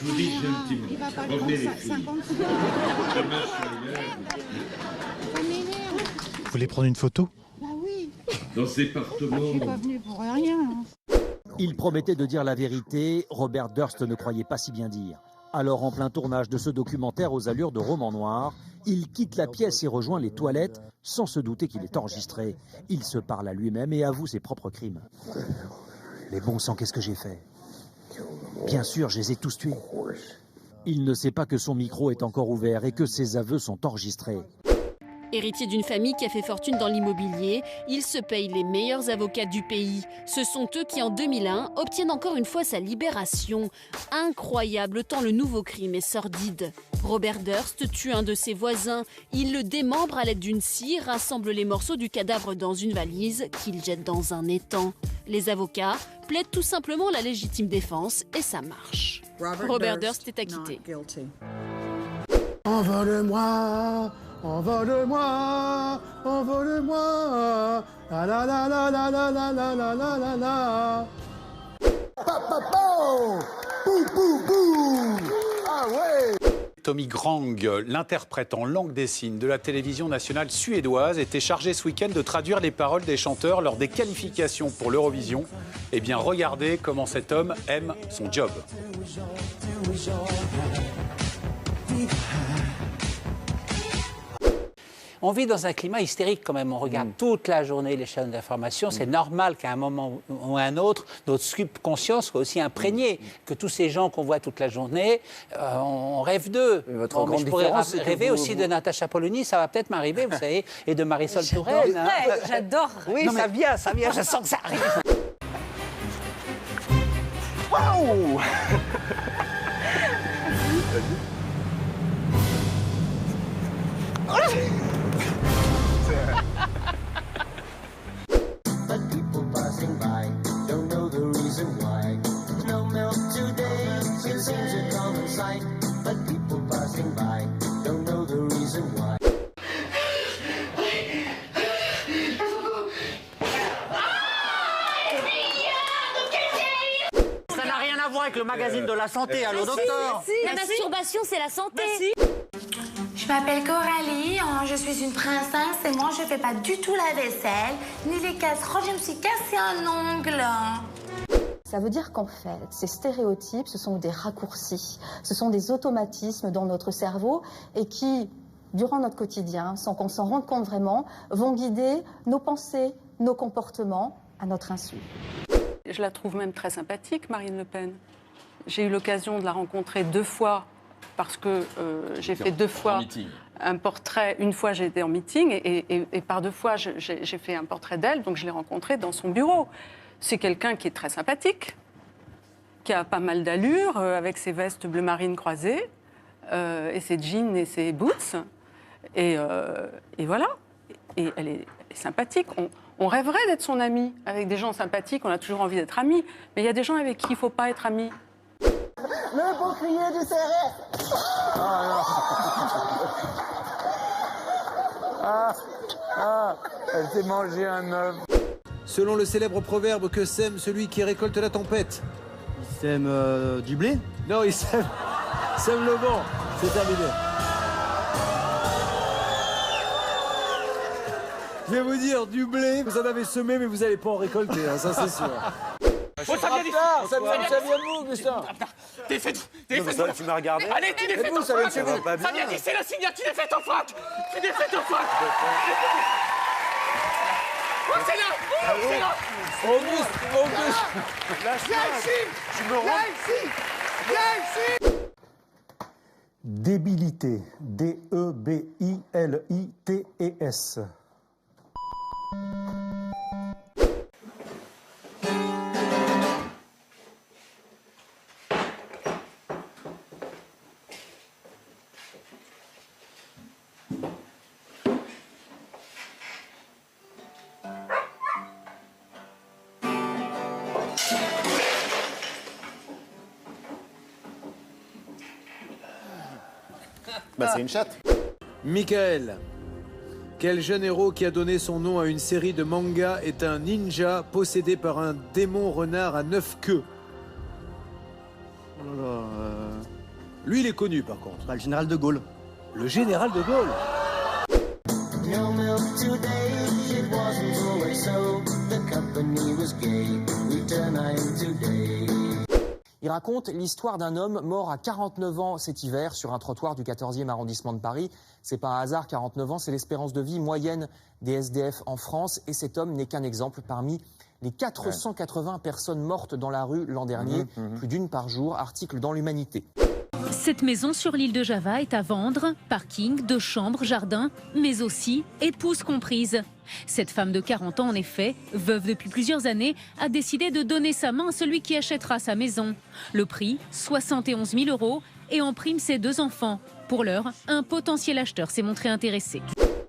je vous dis gentiment. Il va pas Revenez les prendre filles. 50 sous. Demain, je suis ailleurs. Ça m'énerve. Vous voulez prendre une photo? Bah oui, Dans ce je département, suis pas venue pour rien. Hein. Il promettait de dire la vérité, Robert Durst ne croyait pas si bien dire. Alors, en plein tournage de ce documentaire aux allures de roman noir, il quitte la pièce et rejoint les toilettes sans se douter qu'il est enregistré. Il se parle à lui-même et avoue ses propres crimes. Mais bon sang, qu'est-ce que j'ai fait? Bien sûr, je les ai tous tués. Il ne sait pas que son micro est encore ouvert et que ses aveux sont enregistrés. Héritier d'une famille qui a fait fortune dans l'immobilier, il se paye les meilleurs avocats du pays. Ce sont eux qui, en 2001, obtiennent encore une fois sa libération. Incroyable tant le nouveau crime est sordide. Robert Durst tue un de ses voisins. Il le démembre à l'aide d'une scie, rassemble les morceaux du cadavre dans une valise qu'il jette dans un étang. Les avocats plaident tout simplement la légitime défense et ça marche. Robert Durst est acquitté. Envole-moi, envole-moi, envole-moi, la la la la la la la la la la la la. Bou bou bou. Ah ouais. Tommy Grang, l'interprète en langue des signes de la télévision nationale suédoise, était chargé ce week-end de traduire les paroles des chanteurs lors des qualifications pour l'Eurovision. Eh bien, regardez comment cet homme aime son job. On vit dans un climat hystérique quand même. On regarde toute la journée les chaînes d'information. C'est normal qu'à un moment ou à un autre, notre subconscience soit aussi imprégnée. Que tous ces gens qu'on voit toute la journée, on rêve d'eux. Votre grande je pourrais différence, c'est que rêver vous- aussi de Natacha Polony, ça va peut-être m'arriver, vous savez, et de Marisol Touraine. Hein. J'adore. Oui, ça vient, je sens que ça arrive. Waouh. But people passing by don't know the reason why. No milk today, it seems a common sight. But people passing by don't know the reason why. Ça n'a rien à voir avec le magazine de la santé, allô docteur? La masturbation, c'est la santé. Je m'appelle Coralie, je suis une princesse et moi je fais pas du tout la vaisselle, ni les casseroles, je me suis cassé un ongle. Ça veut dire qu'en fait, ces stéréotypes, ce sont des raccourcis, ce sont des automatismes dans notre cerveau et qui, durant notre quotidien, sans qu'on s'en rende compte vraiment, vont guider nos pensées, nos comportements à notre insu. Je la trouve même très sympathique, Marine Le Pen. J'ai eu l'occasion de la rencontrer 2 fois parce que j'ai fait 2 fois un portrait. Une fois, j'ai été en meeting et par 2 fois, j'ai fait un portrait d'elle, donc je l'ai rencontrée dans son bureau. C'est quelqu'un qui est très sympathique, qui a pas mal d'allure, avec ses vestes bleu marine croisées, et ses jeans et ses boots. Et voilà. Et elle est sympathique. On rêverait d'être son amie. Avec des gens sympathiques, on a toujours envie d'être amis. Mais il y a des gens avec qui il ne faut pas être ami. Le bouclier du CRS. Elle s'est mangé un œuf. Selon le célèbre proverbe, que sème celui qui récolte la tempête? Il sème du blé? Non, il sème le vent. C'est terminé. Je vais vous dire, du blé, vous en avez semé, mais vous n'allez pas en récolter, hein, ça c'est sûr. Oh, ça vient de vous, Gustin. T'es fait tu m'as regardé? Allez, tu l'es fait en frac. frac. Ça vient d'ici, le signal, tu l'es fait en frac. Tu l'es fait en frac. Oh, c'est là. C'est là. Auguste. Viens ici. Viens ici. Débilité. Debilites. Bah c'est une chatte. Michael. Quel jeune héros qui a donné son nom à une série de mangas est un ninja possédé par un démon renard à 9 queues? Oh là là, Lui, il est connu par contre. Bah, le général de Gaulle. Le général de Gaulle. No milk today, it wasn't always so. The company was gay, we turn I'm today. Il raconte l'histoire d'un homme mort à 49 ans cet hiver sur un trottoir du 14e arrondissement de Paris. C'est pas un hasard, 49 ans, c'est l'espérance de vie moyenne des SDF en France. Et cet homme n'est qu'un exemple parmi les 480 personnes mortes dans la rue l'an dernier, plus d'une par jour, article dans l'Humanité. Cette maison sur l'île de Java est à vendre, parking, 2 chambres, jardin, mais aussi épouse comprise. Cette femme de 40 ans, en effet, veuve depuis plusieurs années, a décidé de donner sa main à celui qui achètera sa maison. Le prix, 71 000 €, et en prime ses 2 enfants. Pour l'heure, un potentiel acheteur s'est montré intéressé.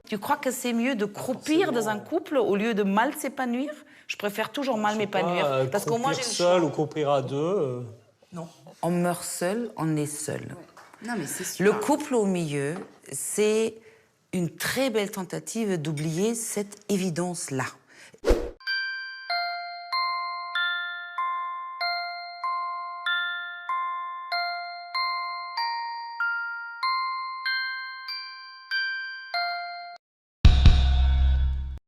Tu crois que c'est mieux de croupir dans un couple au lieu de mal s'épanouir? Je préfère toujours mal m'épanouir. Parce qu'au moins j'ai le choix. Seul ou croupir à 2 Non. On meurt seul, on est seul. Non, mais c'est sûr. Le couple au milieu, c'est une très belle tentative d'oublier cette évidence-là.